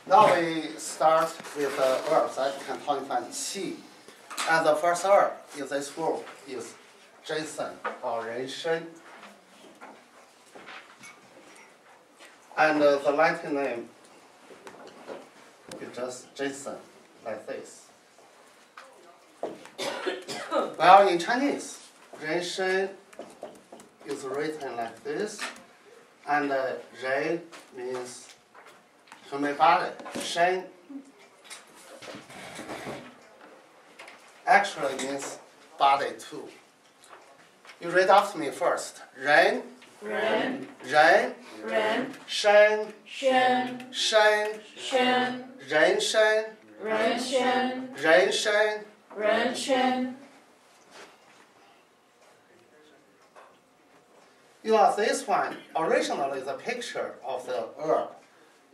Now we start with herbs that can tonify qi. And the first herb in this group is ginseng or renshen. And the Latin name is just ginseng, like this. Well, in Chinese, renshen is written like this, and ren means human body. Shen actually means body too. You read after me first. Ren, ren, ren, ren, shen, shen, shen, shen, ren shen, ren shen, ren shen. ren shen. You know, this one originally is a picture of the herb.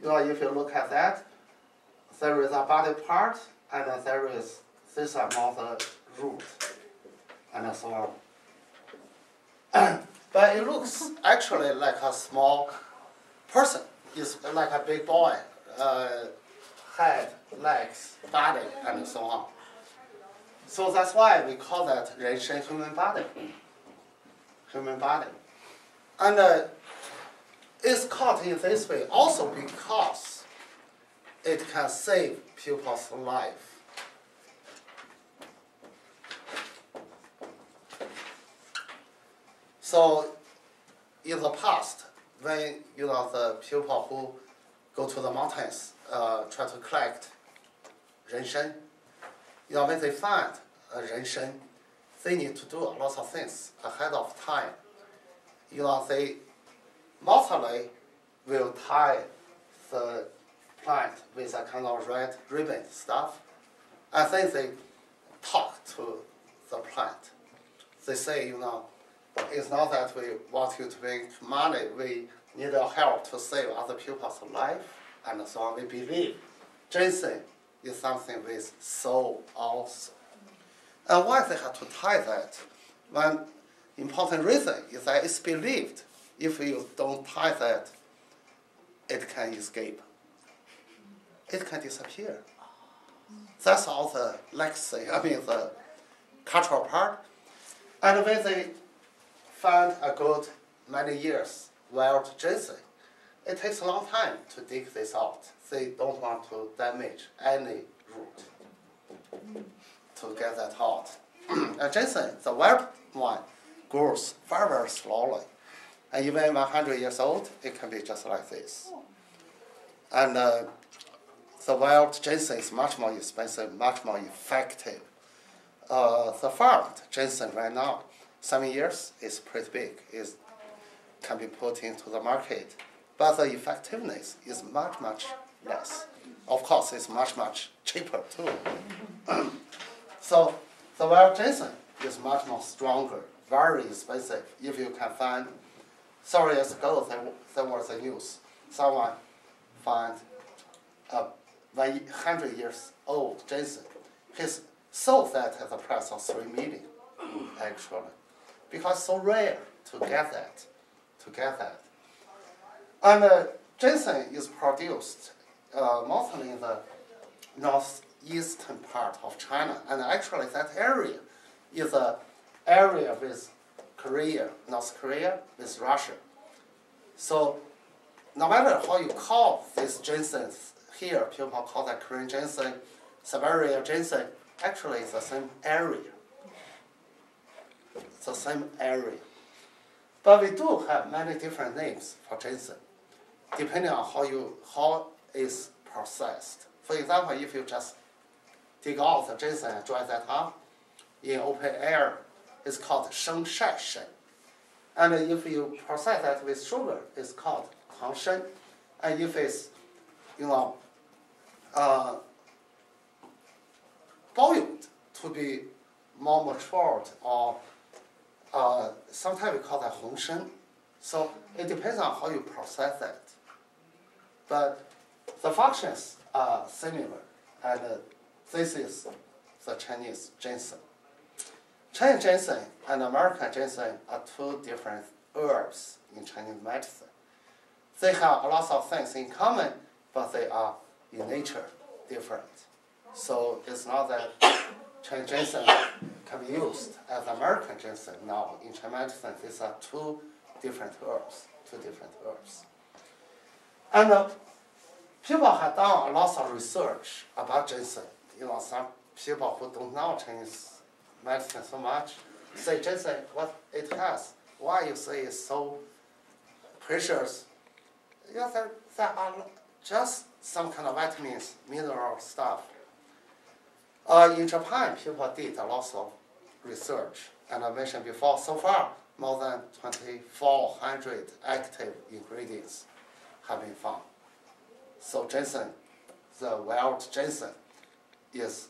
You know, if you look at that, there is a body part, and there is this amount of root, and so on. But it looks actually like a small person. It's like a big boy, head, legs, body, and so on. So that's why we call that renshen human body. Human body. And it's called in this way also because it can save people's life. So in the past, when the people who go to the mountains try to collect renshen, when they find a renshen, they need to do a lot of things ahead of time. They mostly will tie the plant with a kind of red ribbon stuff, and then they talk to the plant. They say, it's not that we want you to make money, we need your help to save other people's life, and so on. We believe ginseng is something with soul also. And why they have to tie that? One important reason is that it's believed if you don't tie that, it can escape. It can disappear. That's all the legacy, the cultural part. And when they find a good many years wild ginseng, it takes a long time to dig this out. They don't want to damage any root to get that out. And ginseng, the wild one, grows very, very slowly. And even 100 years old, it can be just like this. And the wild ginseng is much more expensive, much more effective. The farmed ginseng right now, 7 years, is pretty big. It can be put into the market. But the effectiveness is much, much less. Of course, it's much, much cheaper too. So the wild ginseng is much more stronger, very expensive. If you can find, 3 years ago there was a news. Someone found a 100 years old ginseng. He sold that at the price of 3 million, actually, because it's so rare to get that. And ginseng is produced mostly in the northeastern part of China, and actually that area is an area with North Korea, with Russia. So no matter how you call this ginseng, here people call that Korean ginseng, Siberia ginseng, actually it's the same area. It's the same area. But we do have many different names for ginseng, depending on how it's processed. For example, if you just dig out the ginseng and dry that up in open air, it's called sheng shai shen. And if you process that with sugar, it's called tang shen. And if it's, boiled to be more matured, or sometimes we call that hong shen. So it depends on how you process that. But the functions are similar, and this is the Chinese ginseng. Chinese ginseng and American ginseng are 2 different herbs in Chinese medicine. They have a lot of things in common, but they are in nature different. So it's not that Chinese ginseng can be used as American ginseng now. In Chinese medicine, these are two different herbs. And people have done a lot of research about ginseng. Some people who don't know Chinese medicine so much say ginseng, what it has, why you say it's so precious. There are just some kind of vitamins, mineral stuff. In Japan, people did a lot of research, and I mentioned before, so far, more than 2,400 active ingredients have been found. So ginseng, the wild ginseng, is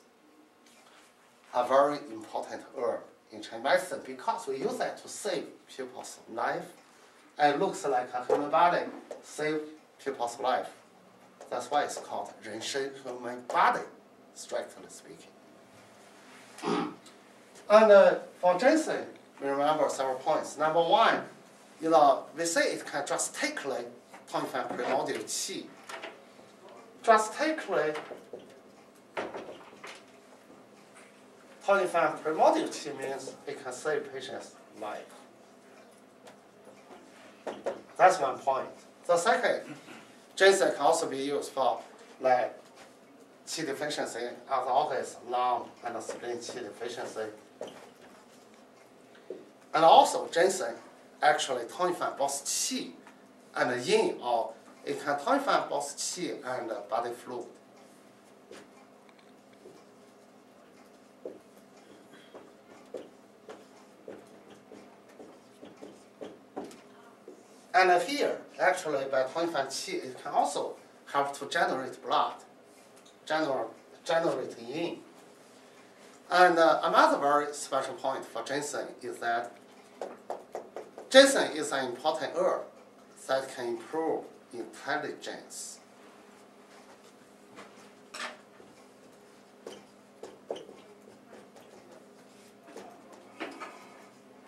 a very important herb in Chinese medicine because we use it to save people's life. And it looks like a human body save people's life. That's why it's called 人参 human body, strictly speaking. And for ginseng, we remember several points. Number one, we say it can drastically tonify primordial qi. Drastically tonify primordial qi means it can save patients' life. That's one point. The second, ginseng can also be used for like qi deficiency, other organs, lung and spleen qi deficiency. And also ginseng actually tonify both qi and yin, or it can tonify both qi and body fluid. And here, actually, by tonifying qi, it can also help to generate blood, generate yin. And another very special point for ginseng is that ginseng is an important herb that can improve intelligence.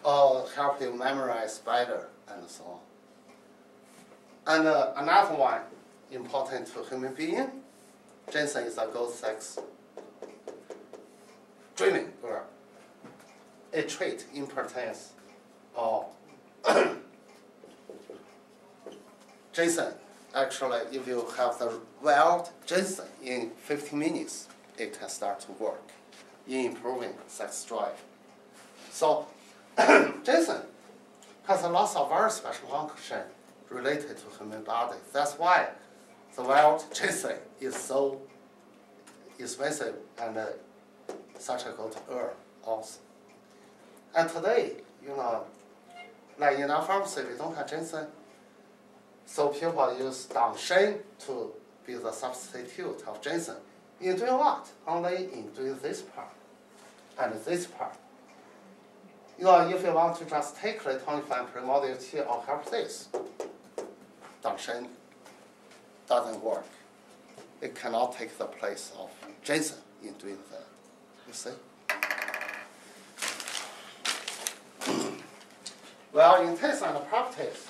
Or help you memorize better and so on. And another one important to human being, ginseng is a good sex dreaming herb. It treats impotence or ginseng. Actually, if you have the wild ginseng in 15 minutes, it can start to work in improving sex drive. So ginseng has a lot of very special function related to human body. That's why the wild ginseng is so expensive and such a good herb also. And today, like in our pharmacy, we don't have ginseng. So people use dangshen to be the substitute of ginseng. In doing what? Only in doing this part and this part. If you want to just take the tonify primordial qi or help this, dangshen doesn't work. It cannot take the place of ginseng in doing that. You see? Well, in taste and practice,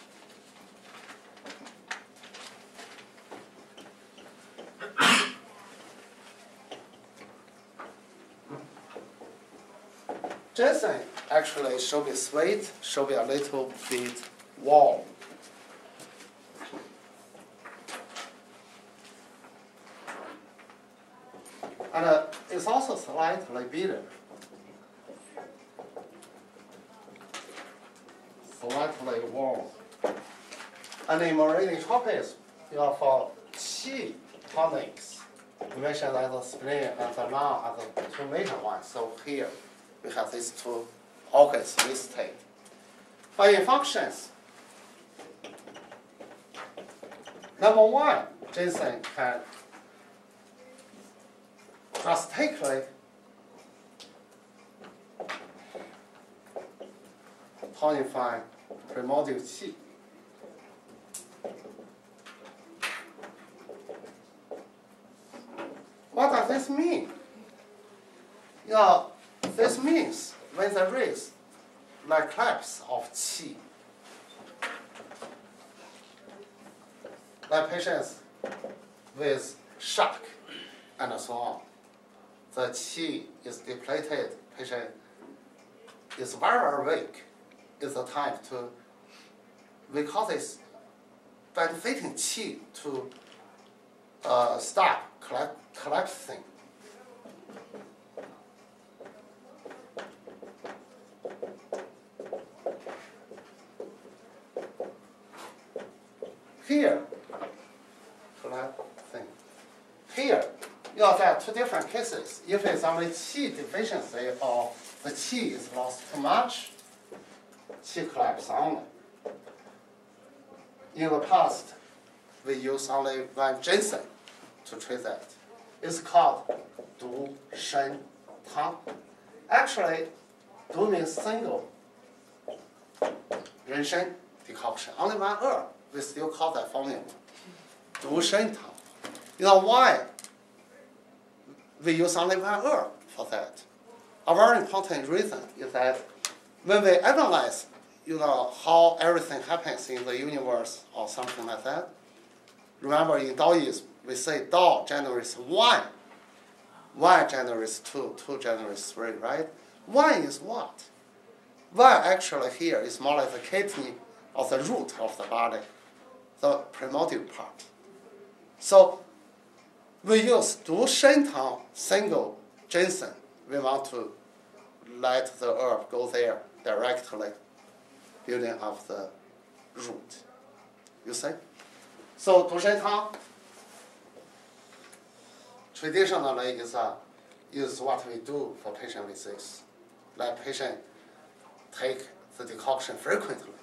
ginseng actually should be sweet, should be a little bit warm. And it's also slightly bitter. Slightly warm. And in meridian topics, for qi tonics, we mentioned that the spleen and the lung are the two major ones. So here we have these two organs listed. But in functions, number one, ginseng can drastically tonify primordial qi. What does this mean? This means when there is like collapse of qi, like patients with shock, and so on. The qi is depleted, patient is very, very weak. It's the time to, we call this benefiting qi to stop collapsing. Here, collapsing. Here, you have that two different cases. If it's only qi deficiency or the qi is lost too much, qi collapse only. In the past, we use only one ginseng to treat that. It's called Du Shen Tang. Actually, Du means single. Ren Shen decoction. Only one herb. We still call that formula. Du Shen Tang. You know why we use only one herb for that? A very important reason is that when we analyze, how everything happens in the universe or something like that, remember in Taoism, we say Tao generates one. One generates two, two generates three, right? One is what? One actually here is more like the kidney or the root of the body, the primordial part. So we use Du Shen Tang single ginseng. We want to let the herb go there directly, building of the root. You see? So Du Shen Tang traditionally is what we do for patient with this. Let patient take the decoction frequently.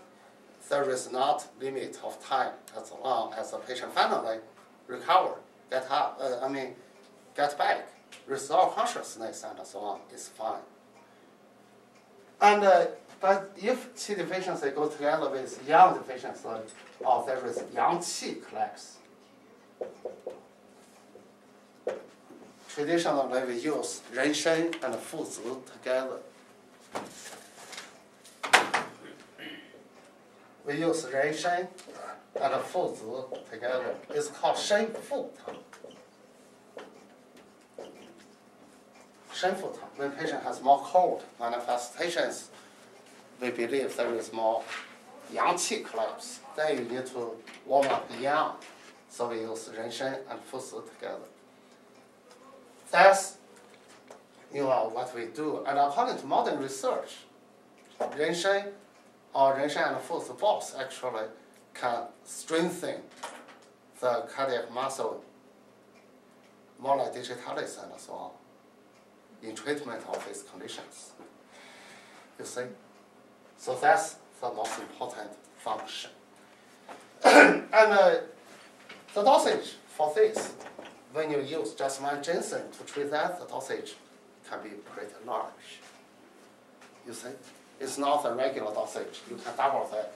There is not limit of time as long as the patient finally recover, get back, restore consciousness and so on, is fine. And but if qi deficiency goes together with yang deficiency, or there is yang qi collapse, traditionally we use ren shen and fu zi together. We use ren shen and fu zi together. It's called shen fu tang. Shen fu tang. When patient has more cold manifestations, we believe there is more yang qi collapse. Then you need to warm up yang. So we use ren shen and fu zi together. That's what we do. And according to modern research, ren shen and fu zi both actually can strengthen the cardiac muscle, more like digitalis and so on, in treatment of these conditions. You see? So that's the most important function. And the dosage for this, when you use just one ginseng to treat that, the dosage can be pretty large. You see? It's not a regular dosage. You can double that.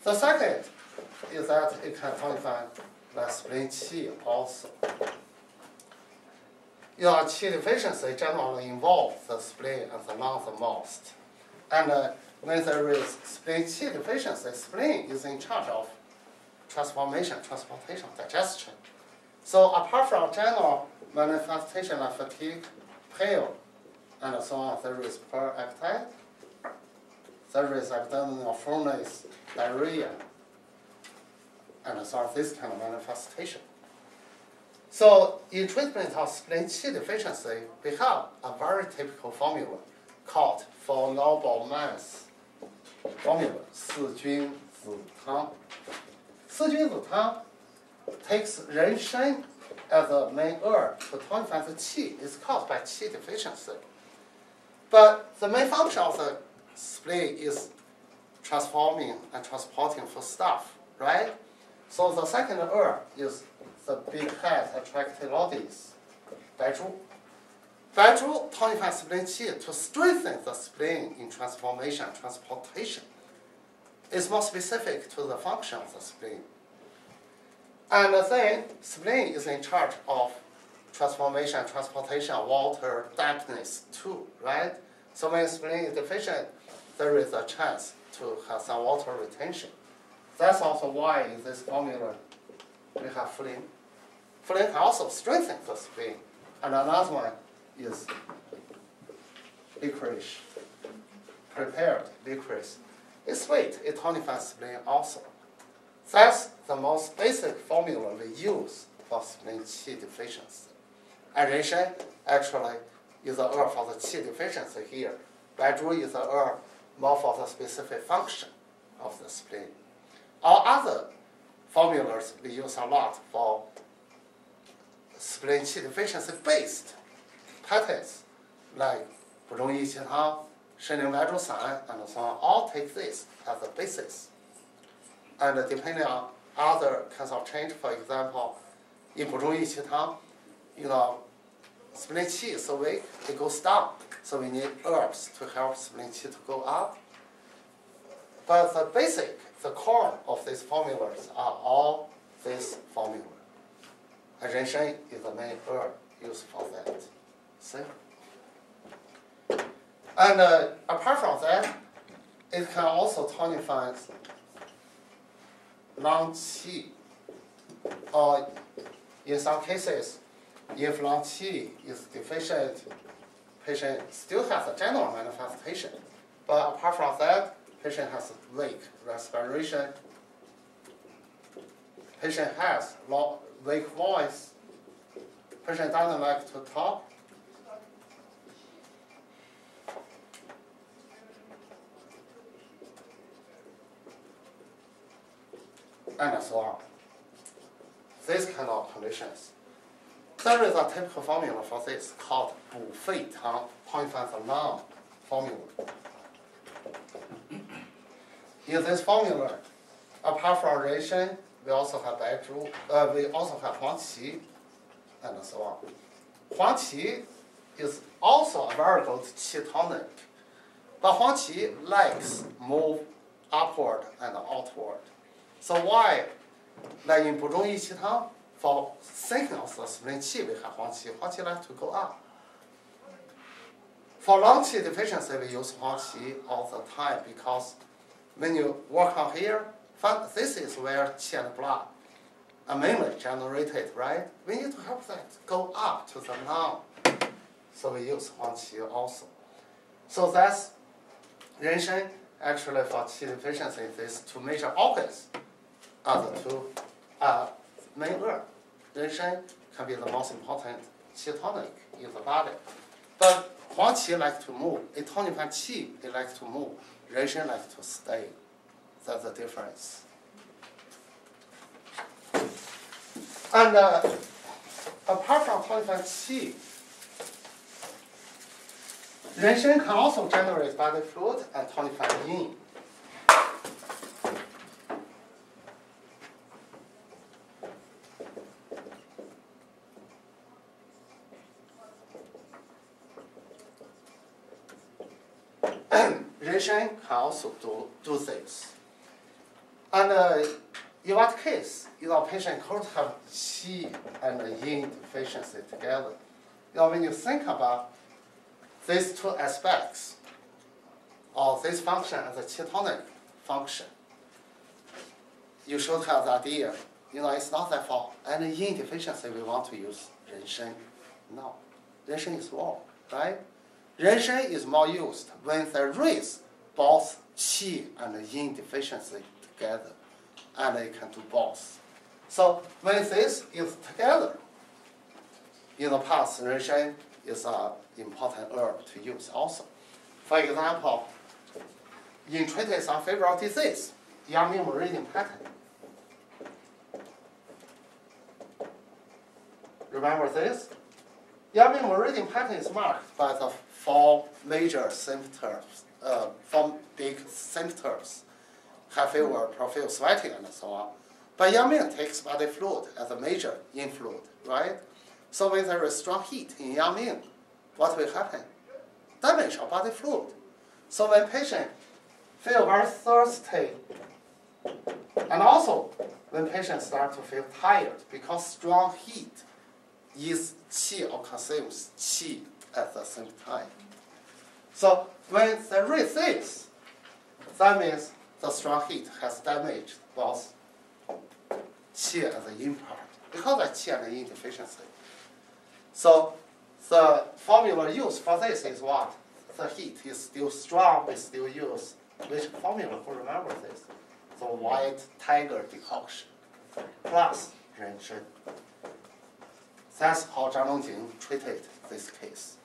The second is that it can tonify the spleen qi also. Qi deficiency generally involves the spleen and the lung the most. And when there is spleen qi deficiency, spleen is in charge of transformation, transportation, digestion. So apart from general manifestation of fatigue, pain, and so on, there is poor appetite, there is abdominal fullness, diarrhea, and so on, this kind of manifestation. So in treatment of spleen qi deficiency, we have a very typical formula called for noble man's formula, 四君子汤. 四君子汤 takes ren shen as the main herb to tonify the qi. It's caused by qi deficiency. But the main function of the spleen is transforming and transporting foodstuff, right? So the second herb is the big head attractilodes, Baizhu. Baizhu tonifies spleen qi to strengthen the spleen in transformation and transportation. It's more specific to the function of the spleen. And then spleen is in charge of transformation and transportation of water dampness too, right? So when spleen is deficient, there is a chance to have some water retention. That's also why in this formula we have phlegm, flame can also strengthen the spleen. And another one is licorice, prepared licorice. It's sweet, it tonifies spleen also. That's the most basic formula we use for spleen qi deficiency. And renshen actually is a herb for the qi deficiency here. Baizhu is a herb more for the specific function of the spleen. All other formulas we use a lot for spleen qi deficiency based patterns like 不中益气汤、参苓白术散 and so on, all take this as a basis. And depending on other kinds of change, for example, in 不中益气汤, spleen qi is so weak, it goes down. So we need herbs to help spleen qi to go up. But the basic, the core of these formulas are all this formula. And renshen is the main herb used for that. See? And apart from that, it can also tonify lung qi. Or in some cases, if lung qi is deficient, patient still has a general manifestation. But apart from that, patient has weak respiration. Patient has weak voice. Patient doesn't like to talk. And so on. These kind of conditions. There is a typical formula for this called 补肺汤, tonifies the lung formula. In this formula, apart from renshen, we also have baizhu, we also have huangqi, and so on. Huangqi is also a very good qi tonic, but huangqi likes move upward and outward. So why, like in 不中益气汤, for thinking of the spleen qi, we have huangqi. Huangqi like to go up. For lung qi deficiency, we use huangqi all the time because when you work on here, this is where qi and blood are mainly generated, right? We need to help that go up to the lung. So we use huangqi also. So that's renshen actually for qi deficiency. These two major organs are the two main herbs. Renshen can be the most important qi tonic in the body. But huangqi likes to move. It tonifies qi, it likes to move. Renshen likes to stay. That's the difference. And apart from tonifying qi, renshen can also generate body fluid and tonify yin. Renshen can also do this. And in what case, patient could have qi and yin deficiency together. When you think about these two aspects, or this function as a qi tonic function, you should have the idea. It's not that for any yin deficiency we want to use renshen. No, renshen is wrong, right? Renshen is more used when there is both qi and yin deficiency together, and it can do both. So when this is together, in the past, renshen is an important herb to use also. For example, in treatise on febrile disease, Yubin meridian pattern. Remember this? Yubin meridian pattern is marked by the four major symptoms, four big symptoms: high fever, profuse sweating, and so on. But Yubin takes body fluid as a major yin fluid, right? So when there is strong heat in Yubin, what will happen? Damage of body fluid. So when patient feel very thirsty, and also when patients start to feel tired because strong heat is qi or consumes qi at the same time. So when there is this, that means the strong heat has damaged both qi and the yin part. because of qi and yin deficiency. So the formula used for this is what? The heat is still strong, we still use which formula who remember this? The white tiger decoction plus 人参. That's how Zhang Longjing treated this case.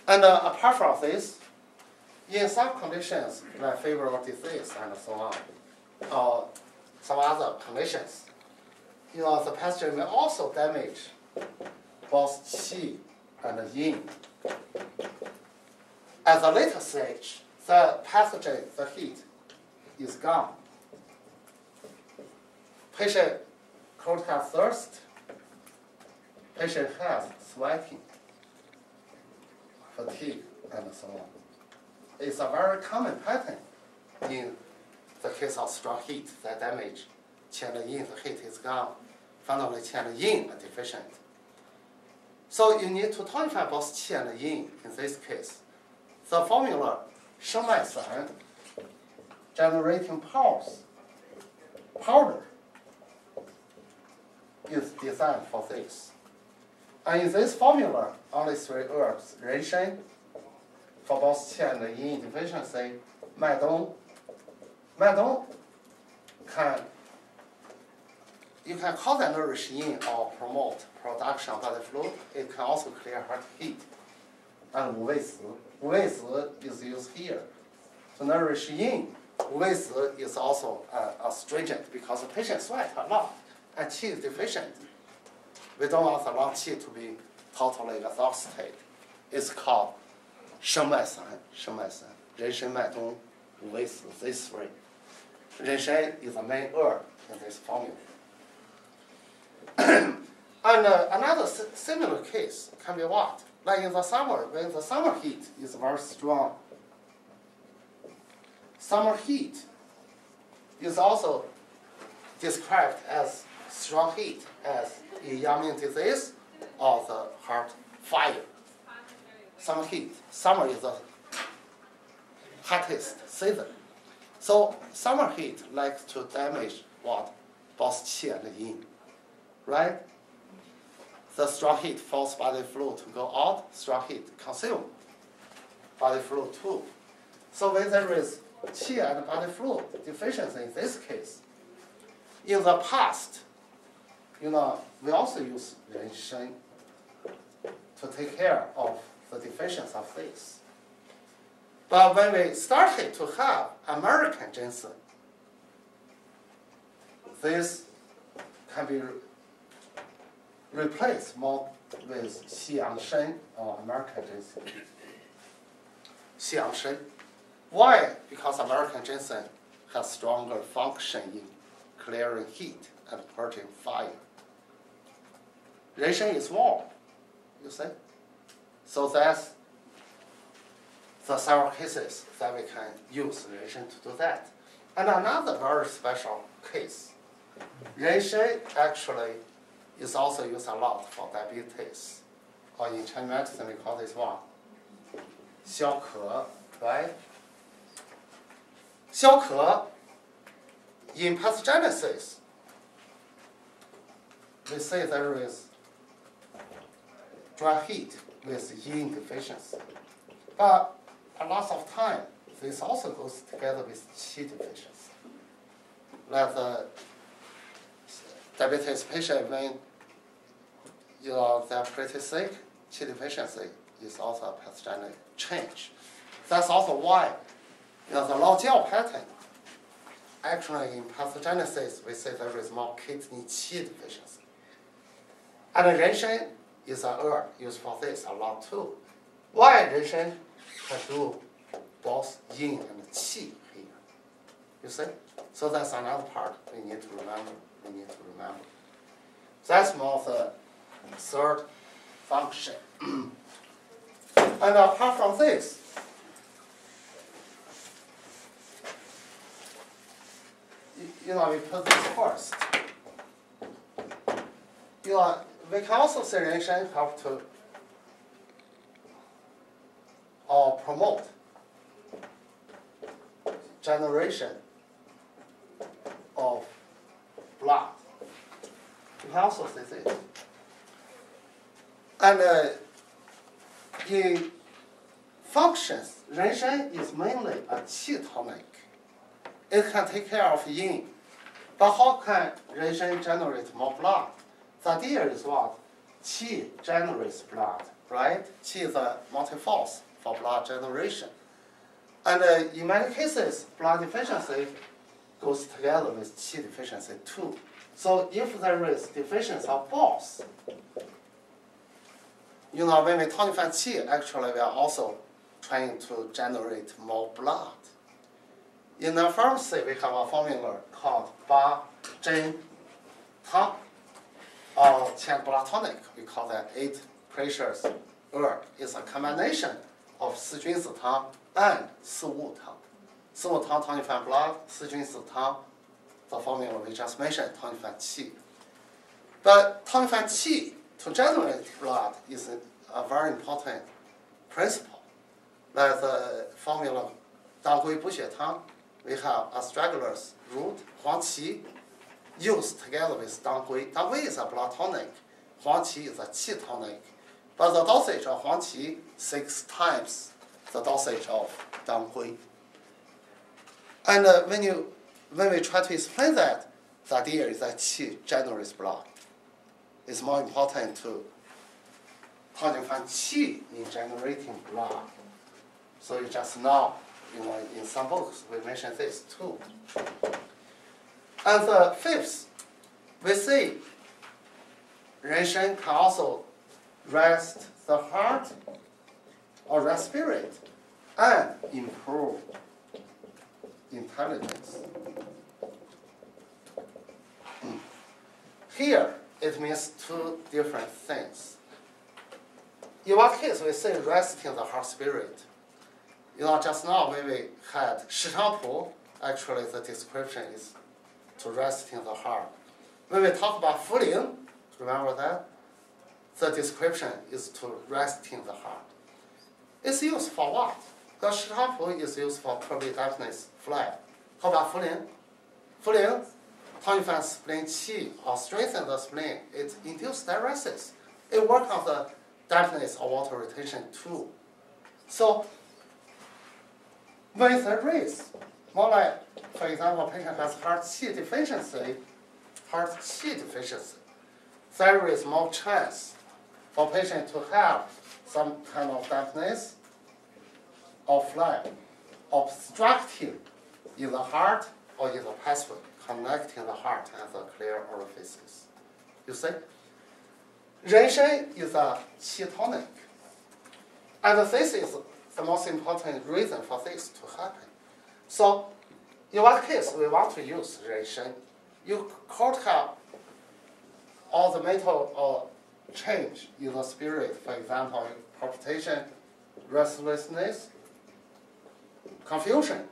And apart from this, in some conditions like febrile disease and so on, or some other conditions, the pathogen may also damage both qi and yin. At the later stage, the pathogen, the heat, is gone. Patient could have thirst. Patient has sweating, fatigue, and so on. It's a very common pattern in the case of strong heat that damage qi and yin. The heat is gone. Finally, qi and yin are deficient. So you need to tonify both qi and yin in this case. The formula 生脉散 generating powder is designed for this. And in this formula, only 3 herbs: 人参 for both qi and yin deficiency, 麦冬. 麦冬 you can call that nourish yin or promote production of body fluid. It can also clear heart heat. And 五味子 is used here. To nourish yin, 五味子 is also astringent because the patient sweat a lot and qi is deficient. We don't want the lung qi to be totally exhausted. It's called 生脉散, 人参麦冬, 五味子, these 3. 人参 is the main herb in this formula. And another similar case can be what? Like in the summer, when the summer heat is very strong. Summer heat is also described as strong heat, as in Yubin disease or the heart fire. Summer heat. Summer is the hottest season. So summer heat likes to damage what? Both qi and yin. Right? The strong heat forces body fluid to go out, strong heat consume body fluid too. So when there is qi and body fluid deficiency in this case, in the past, we also use 人参 to take care of the deficiency of this. But when we started to have American ginseng, this can be replaced more with 西洋参 or American ginseng. 西洋参. Why? Because American ginseng has stronger function in clearing heat and purging fire. 人参is warm, you see? So that's the several cases that we can use 人参 to do that. And another very special case, 人参 actually is also used a lot for diabetes. Or in Chinese medicine, we call this one 消渴, right? 消渴, in pathogenesis, we say there is dry heat with yin deficiency. But a lot of time, this also goes together with qi deficiency. Like the diabetes patient, when they're pretty sick, qi deficiency is also a pathogenic change. That's also why the Lao Jiao pattern, actually in pathogenesis, we say there is more kidney qi deficiency. And 人参 is a herb used for this a lot too. Why 人参 can do both yin and qi here? You see? So that's another part we need to remember. That's more the third function. And apart from this, we put this first. We can also say 人参 help to or promote generation of blood. can also see this. And in functions, 人参 is mainly a qi tonic. It can take care of yin. But how can 人参 generate more blood? The idea is what? Qi generates blood, right? Qi is a multi-force for blood generation. And in many cases, blood deficiency goes together with qi deficiency too. So if there is deficiency of both, when we tonify qi, actually we are also trying to generate more blood. In the pharmacy, we have a formula called 八真汤, or 10 blood tonic. We call that 8 precious herb. It's a combination of 四君子汤 and 四物汤. 四物汤 tonify blood, 四君子汤, the formula we just mentioned, tonify qi. But tonify qi to generate blood is a very important principle. Like the formula 当归补血汤, we have astragalus root, 黄芪, used together with 当归. 当归 is a blood tonic, 黄芪 is a qi tonic. But the dosage of 黄芪 6 times the dosage of 当归. And when we try to explain that, the idea is that qi generates blood. It's more important to tonify qi in generating blood. So you just know, in some books we mention this too. And the fifth, we see 人参 can also rest the heart or rest spirit and improve intelligence. Here, it means two different things. In one case, we say resting the heart spirit. Just now when we had 时常谱, actually the description is to resting the heart. When we talk about 茯苓, remember that? The description is to resting the heart. It's used for what? The 时常谱 is used for probably deafness, flag. How about 茯苓? 茯苓, tonify spleen qi or strengthen the spleen. It induces diuresis. It works on the deafness or water retention too. So when there is, more like, for example, patient has heart qi deficiency, there is more chance for patient to have some kind of deafness or phlegm obstructing in the heart or in the pathway connecting the heart and the clear orifices. You see? 人参 is a qi tonic. And this is the most important reason for this to happen. So, in what case we want to use 人参? You could have all the mental or change in the spirit, for example, palpitation, restlessness, confusion.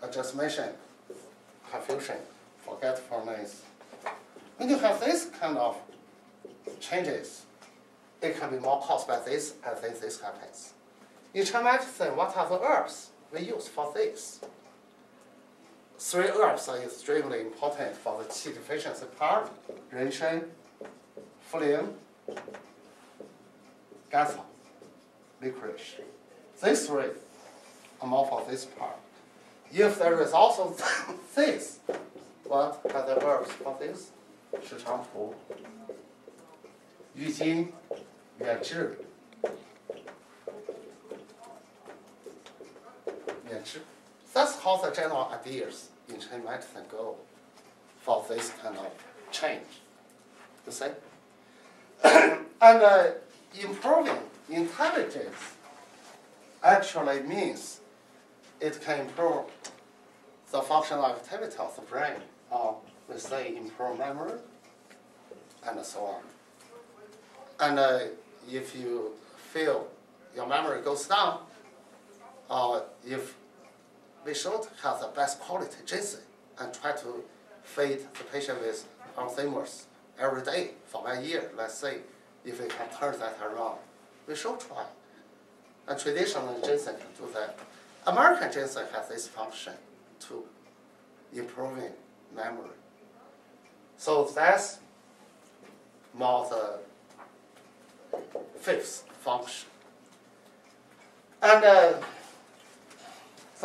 I just mentioned confusion, forgetfulness. When you have this kind of changes, it can be more caused by this, and then this happens. In Chinese medicine, what are the herbs we use for this? 3 herbs are extremely important for the qi deficiency part: 人参, 茯苓, 甘草, licorice. These 3 are more for this part. If there is also this, what are the herbs for this? 时常谱, 郁金, 远志. That's how the general ideas in Chinese medicine go for this kind of change. You see? And improving intelligence actually means it can improve the functional activity of the brain, or we say improve memory, and so on. And if you feel your memory goes down, or if we should have the best quality ginseng and try to feed the patient with Alzheimer's every day for 1 year, let's say, if we can turn that around, we should try. And traditional ginseng can do that. American ginseng has this function to improving memory. So that's more the fifth function. And the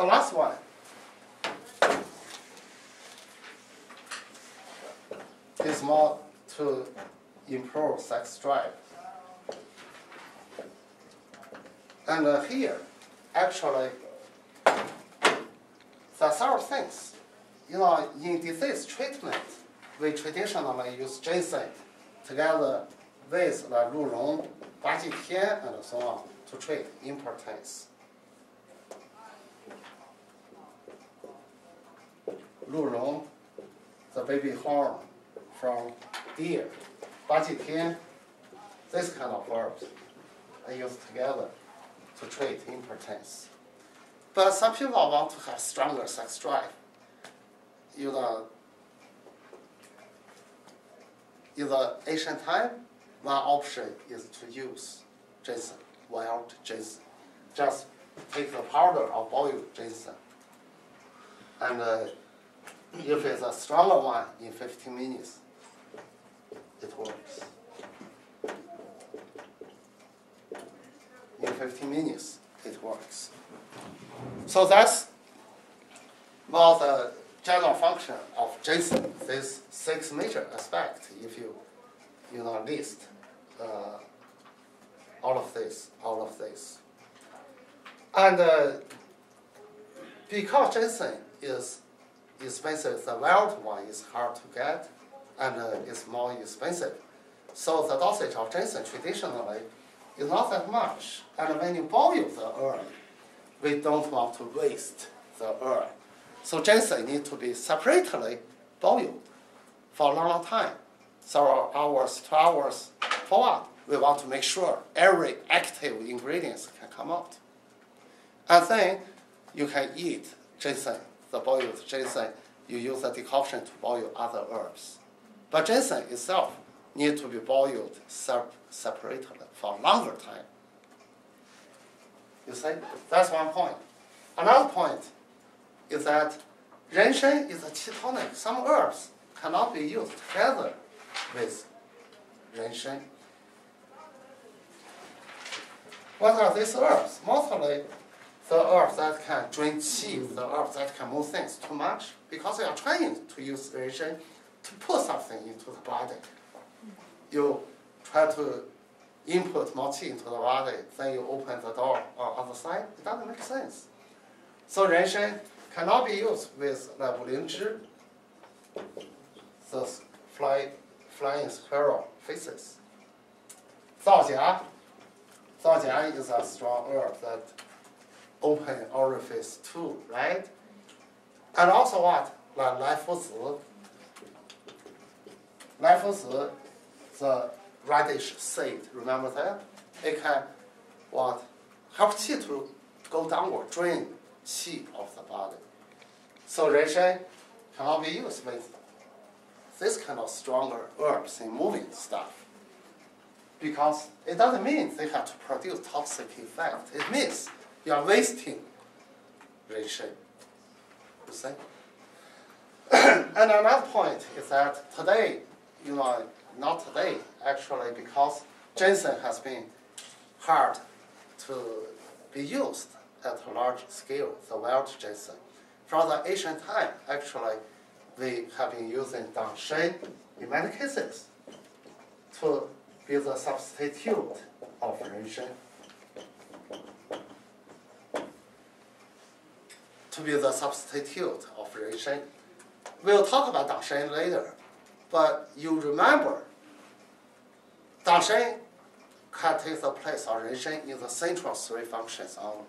last one is more to improve sex drive. And here, actually, there are several things. In disease treatment, we traditionally use ginseng together with the 鹿茸、八极天, and so on to treat impotence. 鹿茸, the baby horn from deer, 八极天, this kind of herbs are used together to treat impotence. But some people want to have stronger sex drive. In the ancient time, one option is to use ginseng, wild ginseng. Just take the powder or boiled ginseng. And if it's a stronger one, in 15 minutes, it works. In 15 minutes, it works. So that's more the general function of ginseng, these 6 major aspects, if you list all of this. And because ginseng is expensive, the wild one is hard to get, and it's more expensive. So the dosage of ginseng traditionally is not that much. And when you boil the herb, we don't want to waste the herb. So ginseng needs to be separately boiled for a long time, several hours, 2 hours. For what? We want to make sure every active ingredients can come out. And then you can eat ginseng, the boiled ginseng. You use the decoction to boil other herbs. But ginseng itself needs to be boiled separately for a longer time. You see? That's one point. Another point is that renshen is a ketonic. Some herbs cannot be used together with renshen. What are these herbs? Mostly the herbs that can drain qi, the herbs that can move things too much, because they are trying to use renshen to put something into the body. You try to input more qi into the body, then you open the door on other side. It doesn't make sense. So renshen cannot be used with the wulingzhi, the flying squirrel faces. Zaojia is a strong herb that open orifice too, right? And also what? Like Laifuzi, the radish seed, remember that? It can what? Help qi to go downward, drain qi of the body. So renshen cannot be used with this kind of stronger herbs in moving stuff. Because it doesn't mean they have to produce toxic effect. It means you are wasting renshen. You see? And another point is that today, not today, actually, because ginseng has been hard to be used at a large scale, the wild ginseng. From the ancient time, actually, we have been using dangshen in many cases to be the substitute of renshen. We'll talk about dangshen later, but you remember, dangshen can take the place of renshen in the central 3 functions only.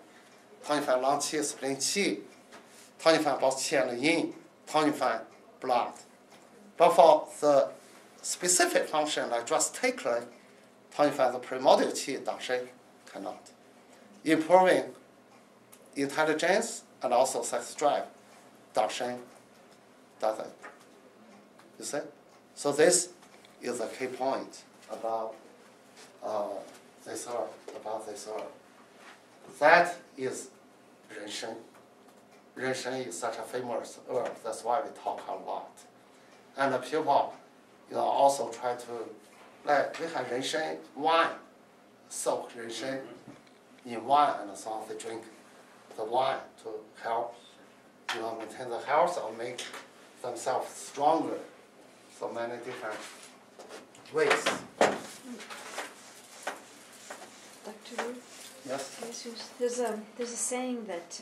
汤一饭浪气、spleen qi, 汤一饭保气的阴, 汤一饭 blood. But for the specific function like drastically, 汤一饭 the primordial qi, dangshen cannot. Improving intelligence and also sex drive, dangshen doesn't. You see? So this is a key point about this herb. That is 人参. Renshan is such a famous herb, that's why we talk a lot. And the people, also try to, like we have renshan wine, soak renshan in wine and so on. They drink the wine to help, maintain the health or make themselves stronger. So many different ways. Dr. Wu? Yes. There's a saying that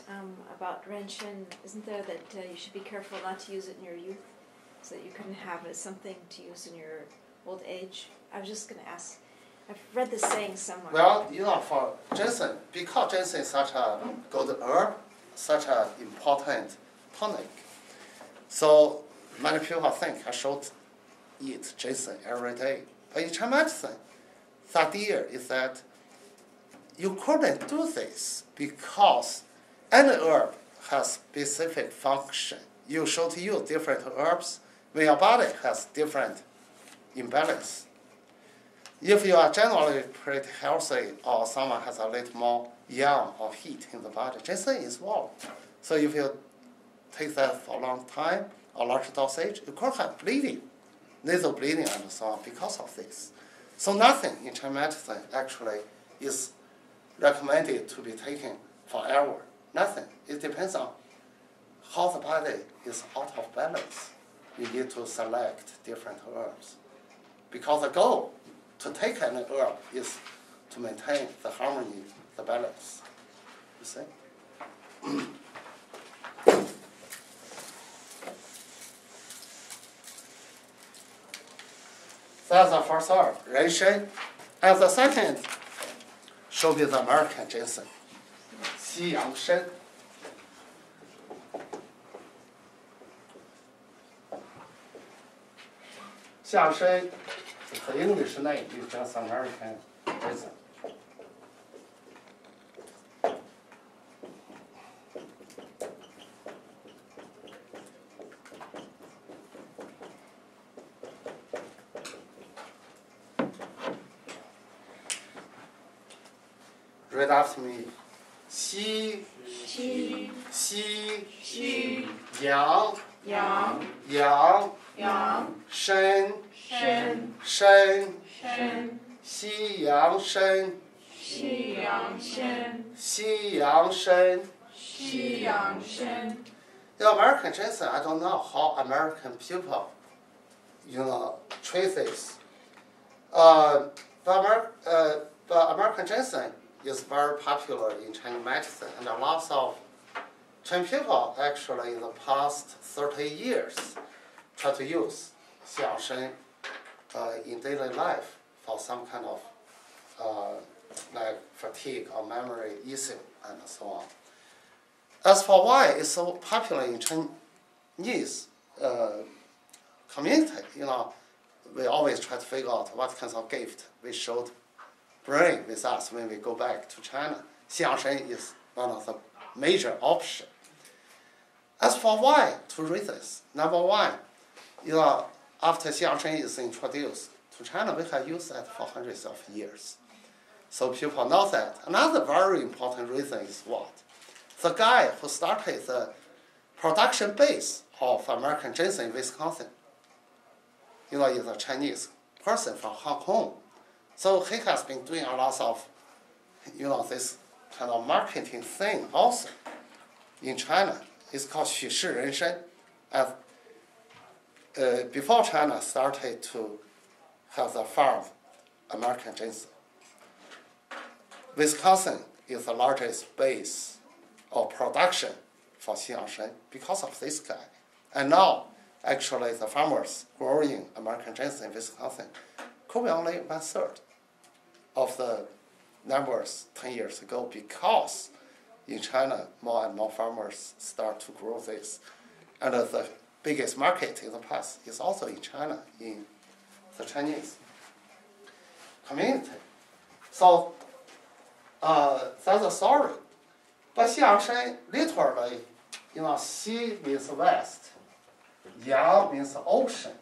about renshan, isn't there, that you should be careful not to use it in your youth, so that you couldn't have it as something to use in your old age. I was just going to ask. I've read this saying somewhere. Well, for ginseng, because ginseng is such a good herb, such an important tonic, so many people think I should eat ginseng every day. But in Chinese medicine, the idea is that you couldn't do this because any herb has specific function. You should use different herbs when your body has different imbalance. If you are generally pretty healthy or someone has a little more yang or heat in the body, ginseng is warm. So if you take that for a long time or large dosage, you could have bleeding, nasal bleeding and so on because of this. So nothing in Chinese medicine actually is recommended to be taken forever. Nothing. It depends on how the body is out of balance. You need to select different herbs. Because the goal to take an herb is to maintain the harmony, the balance. You see? That's the first herb, renshan. And the second should be the American ginseng, 西洋参. The English name is just American ginseng. Read after me. 西 阳 参 西洋参 The American ginseng, I don't know how American people, treat this. The American ginseng is very popular in Chinese medicine, and lots of Chinese people actually in the past 30 years try to use 西洋参 in daily life for some kind of like fatigue or memory issue and so on. As for why it's so popular in Chinese community, we always try to figure out what kinds of gift we should bring with us when we go back to China. 西洋参 is one of the major options. As for why to read this, number one, after 西洋参 is introduced to China, we have used that for hundreds of years. So people know that. Another very important reason is what? The guy who started the production base of American ginseng in Wisconsin, is a Chinese person from Hong Kong. So he has been doing a lot of, this kind of marketing thing also in China. It's called 许氏人参. And before China started to have the farm American ginseng, Wisconsin is the largest base of production for 西洋参because of this guy. And now, actually, the farmers growing American ginseng in Wisconsin could be only 1/3 of the numbers 10 years ago, because in China, more and more farmers start to grow this. And the biggest market in the past is also in China, in the Chinese community. So that's the story. But 西洋参 literally, 西 means west, yang means ocean.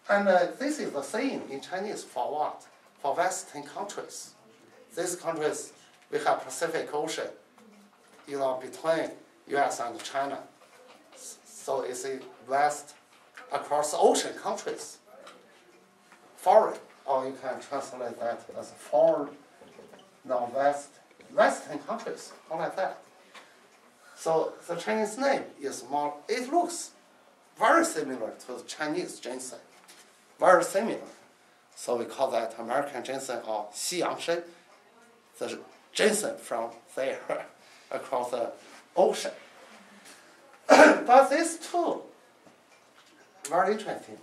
And this is the same in Chinese for what? For Western countries. These countries, we have Pacific Ocean between U.S. and China. So it's a vast across ocean countries. Foreign, or you can translate that as foreign, western countries, all like that. So the Chinese name is more, it looks very similar to the Chinese ginseng, very similar. So we call that American ginseng or Xiyangshen, the ginseng from there across the ocean. But these two, very interesting.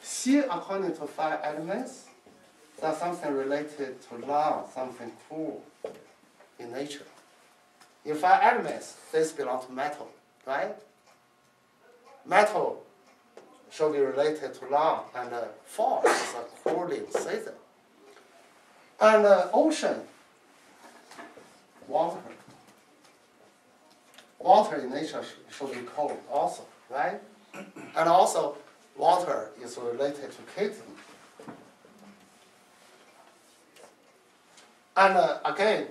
Xi, according to 5 elements, that's something related to love, something cool in nature. In 5 elements, this belongs to metal, right? Metal should be related to love, and fall is a cooling season. And ocean, water. Water in nature should be cold also, right? And also, water is related to kidney. And again,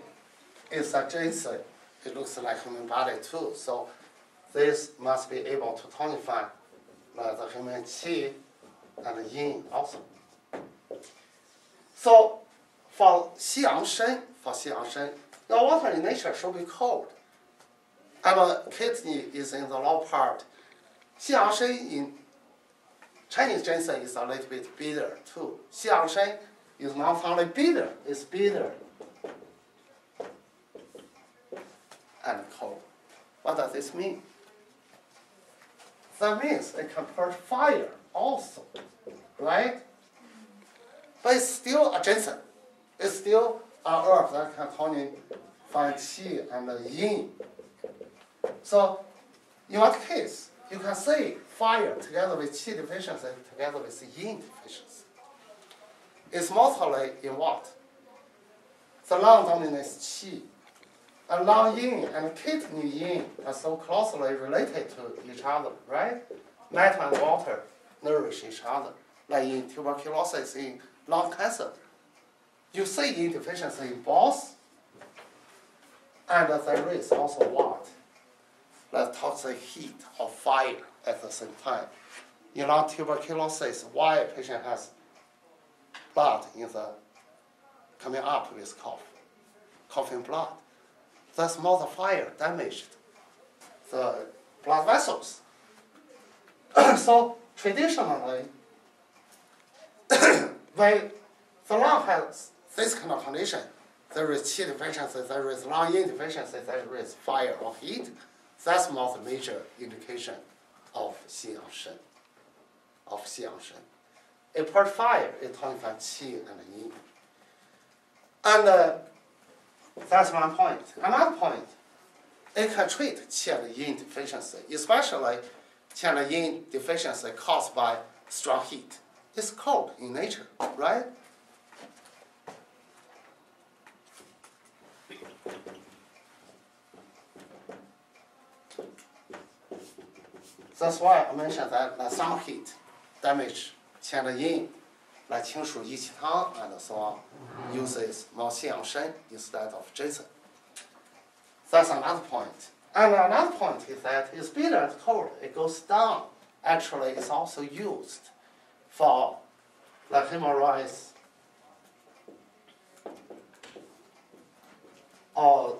it's a ginseng. It looks like human body too. So this must be able to tonify the human qi and yin also. So for Xiyangshen, the water in nature should be cold. And kidney is in the low part. Xiyangshen in Chinese ginseng is a little bit bitter too. Xiyangshen is not only bitter, it's bitter and cold. What does this mean? That means it can put fire also, right? But it's still a ginseng. It's still an herb that can tonify qi and yin. So in what case, you can say fire together with qi deficiency, together with yin deficiency. It's mostly in what? The lung dominates qi. And lung yin and kidney yin are so closely related to each other, right? Metal and water nourish each other. Like in tuberculosis, in lung cancer, you see yin deficiency in both, and there is also what? Like toxic heat or fire at the same time. In lung tuberculosis, why a patient has blood in the coming up with coughing blood? That's more the fire damaged the blood vessels. So traditionally, when the lung has this kind of condition, there is qi deficiency, there is lung yin deficiency, there is fire or heat. That's more the major indication of Xiyangshen. It put fire, it tonifies qi and yin. And that's one point. Another point, it can treat qi and yin deficiency, especially qi and yin deficiency caused by strong heat. It's cold in nature, right? That's why I mentioned that some heat damage qi and yin, like 清暑益气汤 and so on, uses more Xiyangshen instead of ginseng. That's another point. And another point is that it's bitter and cold. It goes down. Actually, it's also used for like hemorrhoids or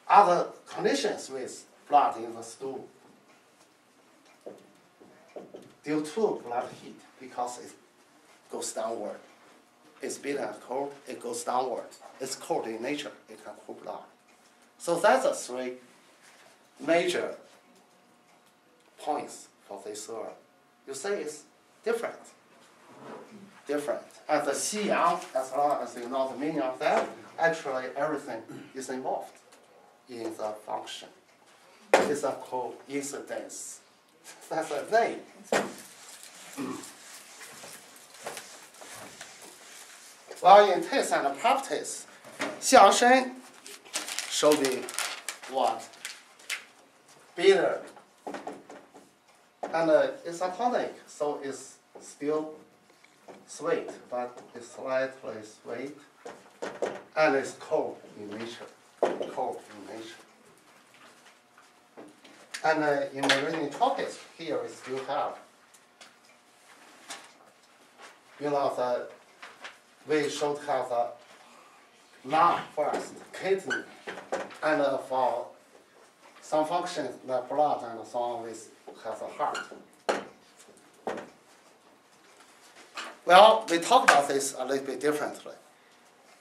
other conditions with blood in the stool due to blood heat, because it goes downward. It's bitter and cold, it goes downward. It's cold in nature, it can cool blood. So that's the 3 major points for this herb. You say it's different. And the Xiyang, as long as you know the meaning of that, actually everything is involved in the function. It's a coincidence. That's a name. Well, in taste and practice, Xiyangshen should be what? Bitter. And it's a tonic, so it's still sweet, but it's slightly sweet. And it's cold in nature. cold in nature. And in marine tropics, here we still have, we should have the lung first, kidney, and for some functions, the blood and so on, we have the heart. Well, we talk about this a little bit differently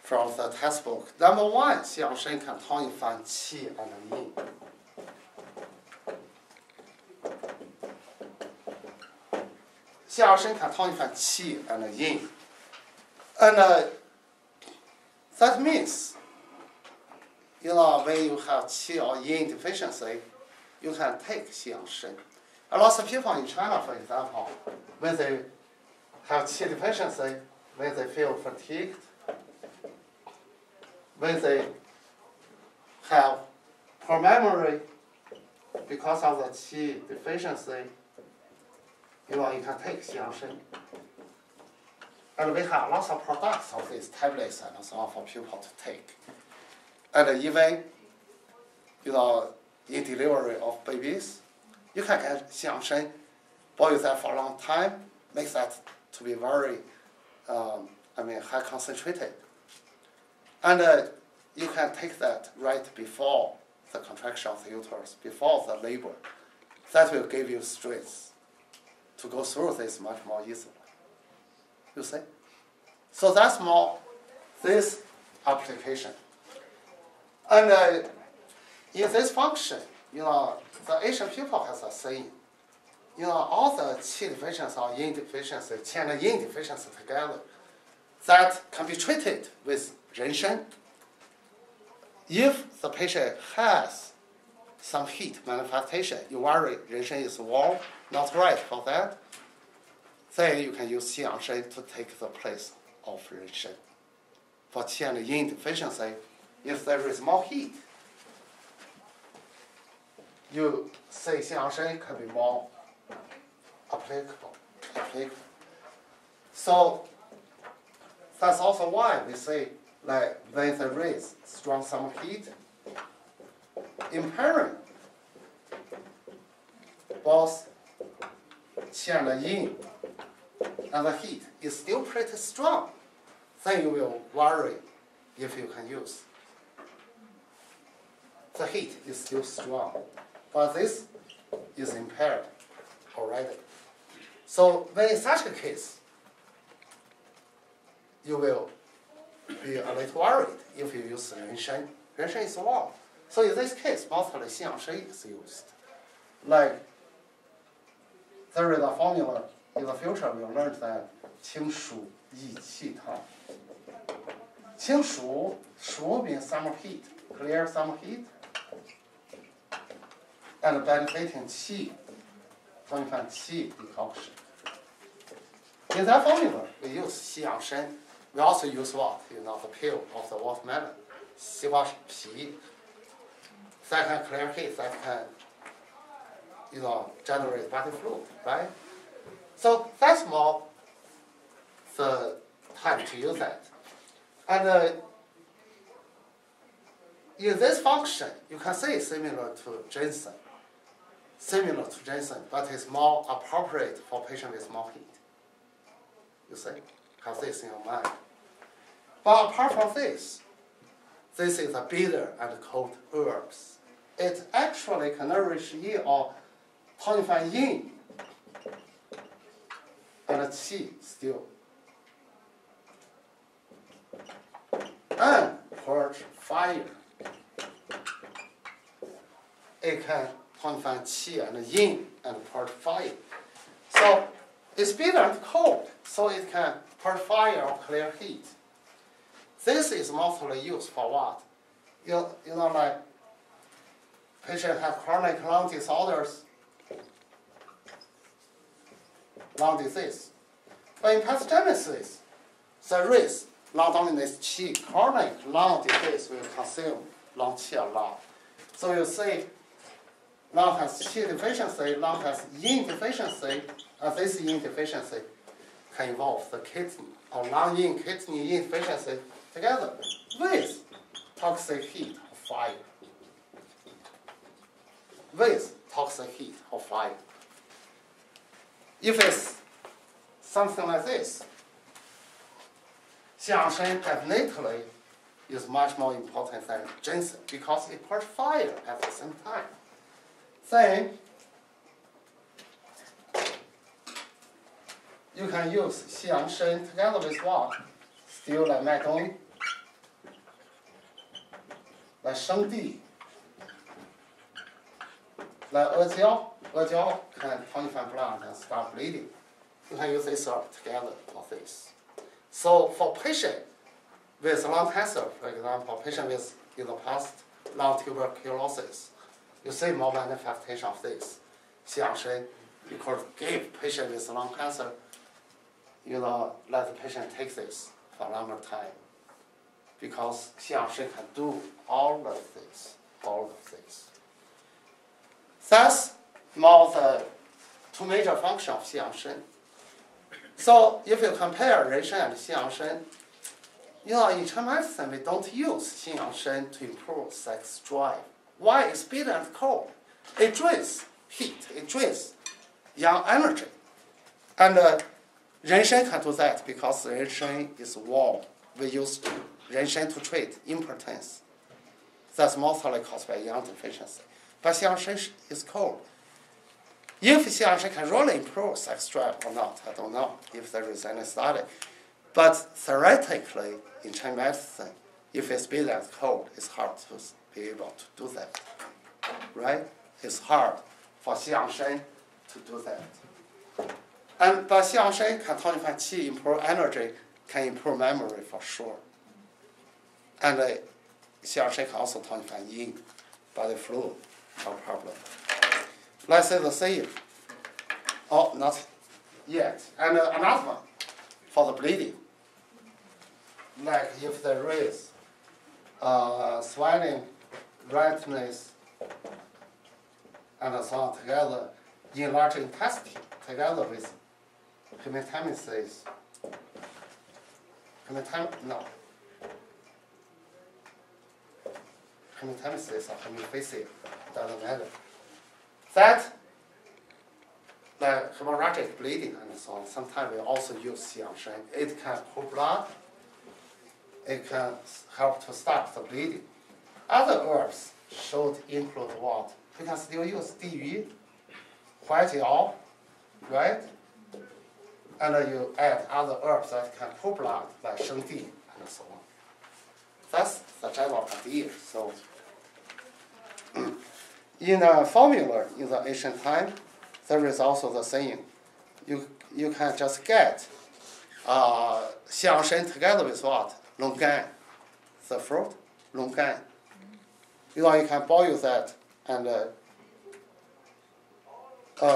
from the textbook. Number one, 相声看同一番气 and yin. Qi and yin. And that means, when you have qi or yin deficiency, you can take 相声. A lot of people in China, for example, when they have qi deficiency, when they feel fatigued, when they have poor memory because of the qi deficiency, you can take 相声. And we have lots of products of these tablets and so on for people to take. And even, in delivery of babies, you can get 相声, boil that for a long time, makes that to be very, high concentrated. And you can take that right before the contraction of the uterus, before the labor. That will give you strength to go through this much more easily. You see? So that's more this application. And in this function, the Asian people has a saying, all the qi deficiency or yin deficiency, qi and yin deficiency together, that can be treated with 人参. If the patient has some heat manifestation, you worry 人参 is warm, not right for that, then you can use 西洋参 to take the place of 人参. For qi and yin deficiency, if there is more heat, you say 西洋参 can be more applicable. So that's also why we say, like, when there is strong summer heat, impairing both qi and yin, and the heat is still pretty strong, then you will worry if you can use. The heat is still strong, but this is impaired already. So when in such a case, you will be a little worried if you use 人参. 人参is warm. So in this case, mostly 西洋参 is used. Like, there is a formula in the future we'll learn that 清暑益气汤. 清暑, 暑 means summer heat, clear summer heat, and benefiting qi, 同一番 qi decoction. In that formula, we use 西洋参. We also use what? The peel of the watermelon, 西瓜皮. That can clear heat, that can, generate body fluid, right? So that's more the time to use that. And in this function, you can say similar to ginseng, but it's more appropriate for patients with more heat. You see, have this in your mind. But apart from this is a bitter and cold herbs. It actually can nourish yin or tonify yin and qi still. And purge fire. It can tonify qi and yin and purge fire. So it's bitter and cold, so it can purge fire or clear heat. This is mostly used for what? Like patients have chronic lung disorders, lung disease. But in pathogenesis, there is not only this qi, chronic lung disease will consume lung qi a lot. So you see, lung has qi deficiency, lung has yin deficiency, and this yin deficiency can involve the kidney, or lung yin, kidney yin deficiency together with toxic heat, fire with toxic heat or fire. If it's something like this, xiangshen definitely is much more important than ginseng because it puts fire at the same time. Then you can use xiangshen together with what? Still like madong, like shengdi, like ejiao. Ejiao can tonify blood and start bleeding. You can use this herb together for this. So for patient with lung cancer, for example, patient with in the past lung tuberculosis, you see more manifestation of this. Xiangshen, you could give patient with lung cancer, let the patient take this for a longer time. Because xiangshen can do all of this. That's more the two major functions of xiangshen. So if you compare renshen and xiangshen, in Chinese medicine we don't use xiangshen to improve sex drive. Why? It's bitter and cold. It drains heat. It drains young energy. And renshen can do that because renshen is warm. We use renshen to treat impotence. That's mostly caused by iron deficiency. But xiangshen is cold. If xiangshen can really improve sex drive or not, I don't know if there is any study. But theoretically, in Chinese medicine, if it's bitter and cold, it's hard to be able to do that. Right? It's hard for xiangshen to do that. But xiangshen can tonify qi, improve energy, can improve memory for sure. And xiangshen can also tonify yin, body fluid, no problem. Let's say the same. Oh, not yet. And another one for the bleeding. Like if there is swelling, redness, and so on together, enlarged intestine together with hematemesis. Hematemesis or hemiphasia, doesn't matter. That, like hemorrhagic bleeding and so on, sometimes we also use xiangshen. It can pull blood. It can help to stop the bleeding. Other herbs should include what? We can still use diyu, huaijiao, right? And you add other herbs that can pull blood, like shengdi and so on. That's the general idea. So, in a formula in the ancient time, there is also the saying, you can just get xiangshen together with what? Longgan, the fruit, longgan. You can boil that and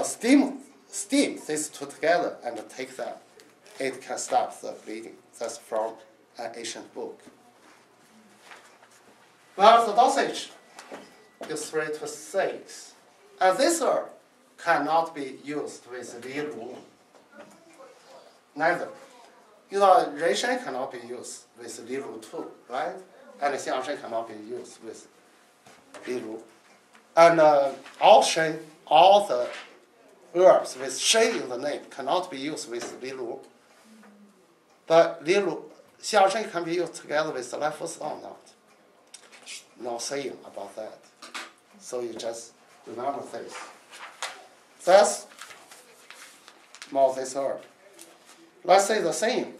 steam these two together and take that. It can stop the bleeding. That's from an ancient book. Well, the dosage is 3 to 6. And this herb cannot be used with Li Ru. Neither. Renshen cannot be used with Li Ru too, right? And xiangshen cannot be used with Li Ru. And all the herbs with shen in the name cannot be used with Li Ru. But Li Ru, xiangshen can be used together with the lifos or not. No saying about that. So you just remember this. That's more this herb. Let's say the same.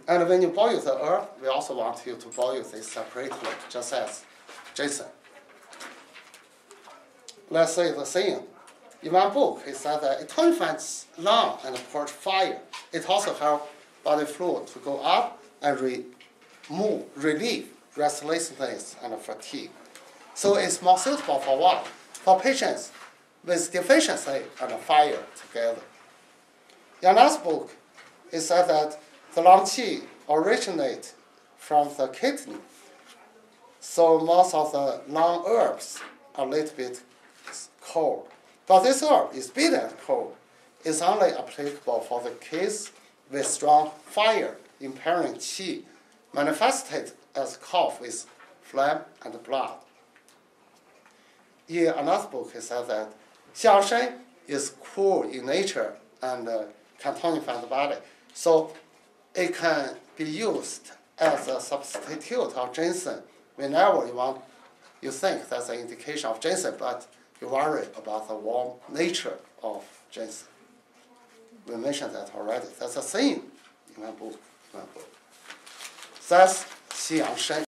And when you boil the herb, we also want you to boil this separately, just as ginseng. Let's say the same. In one book, it said that it tonifies lung and purge fire. It also helps body fluid to go up and relieve restlessness and fatigue. So it's more suitable for what? For patients with deficiency and fire together. In another book, it said that the lung qi originates from the kidney. So most of the lung herbs are a little bit cold. But this herb is bitter and cold. It's only applicable for the case with strong fire impairing qi, manifested as cough with phlegm, and blood. In another book, he said that xiaoshen is cool in nature and can tonify the body. So it can be used as a substitute of ginseng whenever you think that's an indication of ginseng, but you worry about the warm nature of ginseng. We mentioned that already. That's a thing in my book. That's xiaoshen.